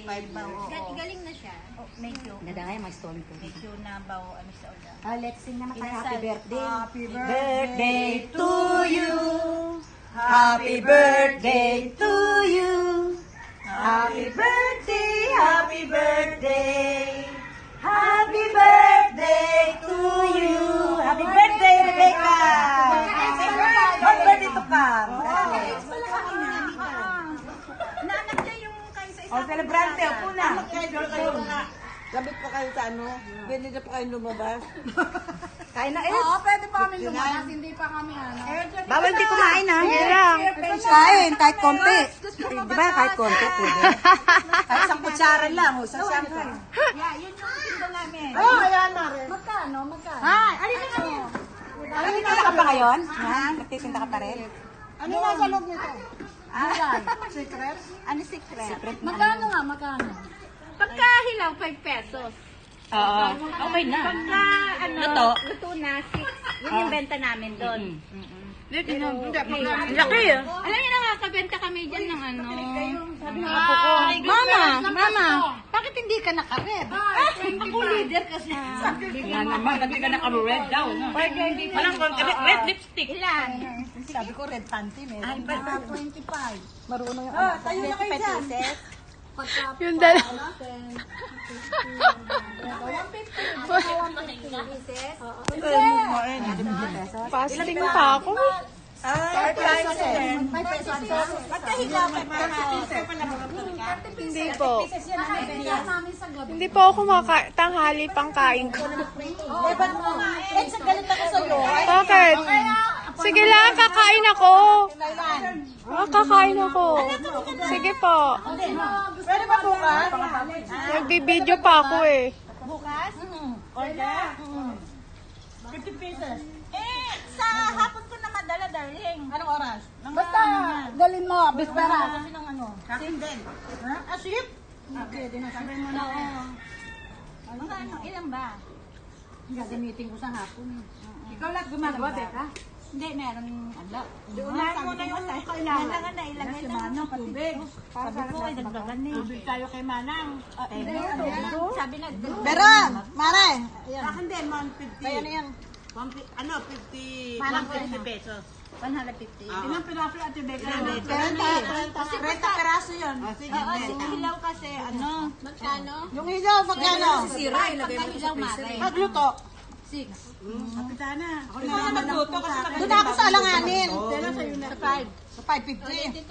Galing na siya. Medyo. Nadangay, may stone ko. Medyo nabaw, ano sa ulo. Let's sing naman tayo. Happy birthday. Happy Birthday to you. Happy birthday to you. Happy birthday, happy birthday. Happy birthday to you. Happy birthday, Rebecca. Happy birthday to Cam. Naanak niya yung kayo sa isa. Celebrante, upo na. Labit pa kayo sa ano? Pwede na pa kayo lumabas? Kain na, Oo, pwede pa kami lumabas, hindi pa kami ano. Bawal di kumain, ha? Hindi lang. Kain, kahit konti. Di ba, kahit konti, pwede. Kahit isang kutsara lang, o sa siyangkay. Yeah, yun yung tinda namin. Ayan na rin. Magkano? Magkano? Alin na kami. Nagtitinda ka pa ngayon? Ha? Nagtitinda ka pa rin? Ano nasa loob nito? Secret? Ano secret? Magkano nga? Magkano? Pagka hilaw, 5 pesos. Oo. Okay na. Pagka Luto? luto na, 6. Yun yung benta namin doon. Laki yun. Alam niyo, nakakabenta kami dyan ng ano. Mama. Bakit hindi ka naka-red? Ako leader kasi. Nga naman, kasi ka naka-red daw. Walang red lipstick. Ilan? Sabi ko red panty, meron. Ay, 25. Marunong yung tayo na kayo dyan. Yung dalawa. 150 pieces. Fasting pa ako. Magkahilaw ka Hindi po. Hindi po ako tanghali pang kain ko. sa galit ako sa'yo. Bakit? Sige lang, kakain ako. Kakain ako. Sige po. Pwede ba bukas? Nagbibideo pa ako eh. Bukas? Order? 50 pieces. Sa hapon ko na madala, darling. Anong oras? Basta, dalin mo, bispera. Kasi ng ano? Kakin din. Ha? Asip? Okay, dinasabay mo na. Mga ano, ilan ba? Gagamitin ko sa hapon. Ikaw lang gumagawa, Becca? Hindi, meron, ano. Unahin mo na yung kailangan. Kailangan na ilagay na. Manang tubig. Sabi ko, ay dagdagan na eh. Tubig tayo kay Manang. Sabi na, Meron! Mare! Akin din, 150. Kaya na yan. 50 pesos. 150. Ilang piraso ate Becca? 30 piraso yun. Sige, Oo, yung hilaw kasi, ano. Magkano? yung hilaw, magkano? Sira, ilagay mo sa freezer. Magluto. 6. Kapitana. Ako na magluto kasi doon ako sa alanganin. Sa 5. Sa 550.